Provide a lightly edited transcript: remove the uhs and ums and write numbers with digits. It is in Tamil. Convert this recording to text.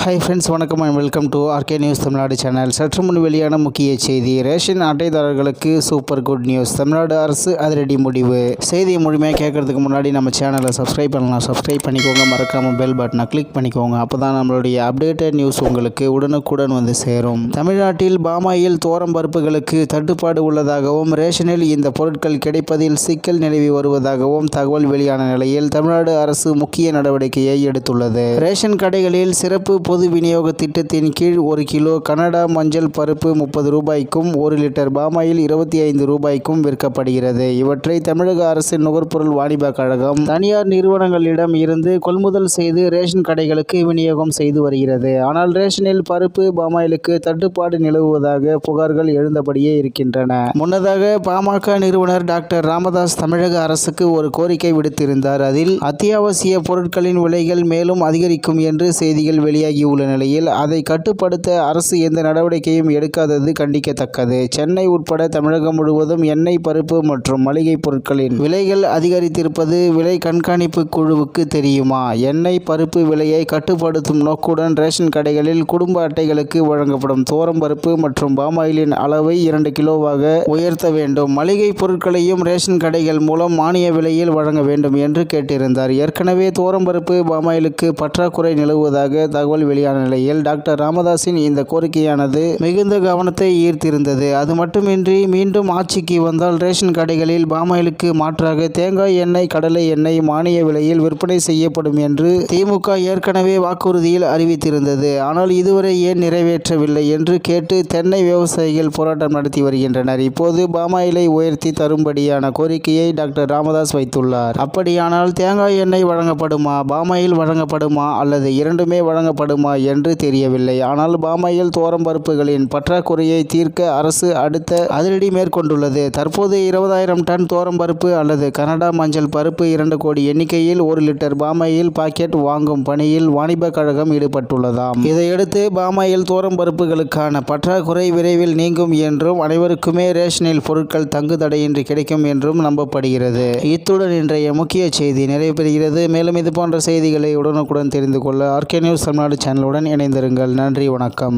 ஹாய் ஃப்ரெண்ட்ஸ், வணக்கம் and welcome to RK news Tamil Nadu channel. சற்று முன் வெளியான முக்கிய செய்தி. ரேஷன் அட்டைதாரர்களுக்கு சூப்பர் குட் நியூஸ். தமிழ்நாடு அரசு அதிரடி முடிவு. செய்தியை முழுமையாக கேட்கறதுக்கு முன்னாடி நம்ம சேனலை சப்ஸ்கிரைப் பண்ணலாம். சப்ஸ்கிரைப் பண்ணிக்கோங்க. மறக்காம பெல் பட்டனை கிளிக் பண்ணிக்கோங்க. அப்போ தான் நம்மளுடைய அப்டேட்டட் நியூஸ் உங்களுக்கு உடனுக்குடன் வந்து சேரும். தமிழ்நாட்டில் பாமாயில் தோரம் பருப்புகளுக்கு தட்டுப்பாடு உள்ளதாகவும் ரேஷனில் இந்த பொருட்கள் கிடைப்பதில் சிக்கல் நிலவி வருவதாகவும் தகவல் வெளியான நிலையில் தமிழ்நாடு அரசு முக்கிய நடவடிக்கையை எடுத்துள்ளது. ரேஷன் கடைகளில் சிறப்பு பொது விநியோக திட்டத்தின் கீழ் 1 கிலோ கனடா மஞ்சள் பருப்பு 30 ரூபாய்க்கும் 1 லிட்டர் பாமாயில் 25 ரூபாய்க்கும் விற்கப்படுகிறது. இவற்றை தமிழக அரசின் நுகர்பொருள் வாணிப கழகம் தனியார் நிறுவனங்களிடம் இருந்து கொள்முதல் செய்து ரேஷன் கடைகளுக்கு விநியோகம் செய்து வருகிறது. ஆனால் ரேஷனில் பருப்பு பாமாயிலுக்கு தட்டுப்பாடு நிலவுவதாக புகார்கள் எழுந்தபடியே இருக்கின்றன. முன்னதாக பாமக நிறுவனர் டாக்டர் ராமதாஸ் தமிழக அரசுக்கு ஒரு கோரிக்கை விடுத்திருந்தார். அதில் அத்தியாவசிய பொருட்களின் விலைகள் மேலும் அதிகரிக்கும் என்று செய்திகள் வெளியாகியுள்ள நிலையில் அதை கட்டுப்படுத்த அரசு எந்த நடவடிக்கையும் எடுக்காதது கண்டிக்கத்தக்கது. சென்னை உட்பட தமிழகம் முழுவதும் எண்ணெய், பருப்பு மற்றும் மளிகை பொருட்களின் விலைகள் அதிகரித்திருப்பது விலை கண்காணிப்பு குழுவுக்கு தெரியுமா? எண்ணெய், பருப்பு விலையை கட்டுப்படுத்தும் நோக்குடன் ரேஷன் கடைகளில் குடும்ப அட்டைகளுக்கு வழங்கப்படும் தோரம் பருப்பு மற்றும் பாமாயிலின் அளவை 2 கிலோவாக உயர்த்த வேண்டும். மளிகை பொருட்களையும் ரேஷன் கடைகள் மூலம் மானிய விலையில் வழங்க வேண்டும் என்று கேட்டிருந்தார். ஏற்கனவே தோரம் பருப்பு, பாமாயிலுக்கு பற்றாக்குறை நிலவுவதாக தகவல் வெளியான நிலையில் டாக்டர் ராமதாஸின் இந்த கோரிக்கையானது மிகுந்த கவனத்தை ஈர்த்திருந்தது. அது மட்டுமின்றி மீண்டும் ஆட்சிக்கு வந்தால் ரேஷன் கடைகளில் பாமாயிலுக்கு மாற்றாக தேங்காய் எண்ணெய், கடலை எண்ணெய் மானிய விலையில் விற்பனை செய்யப்படும் என்று திமுக ஏற்கனவே வாக்குறுதியில் அறிவித்திருந்தது. ஆனால் இதுவரை ஏன் நிறைவேற்றவில்லை என்று கேட்டு தென்னை விவசாயிகள் போராட்டம் நடத்தி வருகின்றனர். இப்போது பாமாயிலை உயர்த்தி தரும்படியான கோரிக்கையை டாக்டர் ராமதாஸ் வைத்துள்ளார். அப்படியானால் தேங்காய் எண்ணெய் வழங்கப்படுமா, பாமாயில் வழங்கப்படுமா அல்லது இரண்டுமே வழங்கப்படுமா என்று தெரியவில்லை. ஆனால் பாமாயில் தோரம் பருப்புகளின் பற்றாக்குறையை தீர்க்க அரசு அடுத்த அதிரடி மேற்கொண்டுள்ளது. தற்போது 20,000 டன் தோரம் பருப்பு அல்லது கனடா மஞ்சள் பருப்பு 2 கோடி எண்ணிக்கையில் 1 லிட்டர் பாமாயில் பாக்கெட் வாங்கும் பணியில் வாணிப கழகம் ஈடுபட்டுள்ளதாம். இதையடுத்து பாமாயில் தோரம் பருப்புகளுக்கான பற்றாக்குறை விரைவில் நீங்கும் என்றும் அனைவருக்குமே ரேஷனில் பொருட்கள் தங்கு தடையின்றி கிடைக்கும் என்றும் நம்பப்படுகிறது. இத்துடன் இன்றைய முக்கிய செய்தி நிறைவு பெறுகிறது. மேலும் இது போன்ற செய்திகளை உடனுக்குடன் தெரிந்து கொள்ள ஆர்கே நியூஸ் தமிழ்நாடு சேனலுடன் இணைந்திருங்கள். நன்றி, வணக்கம்.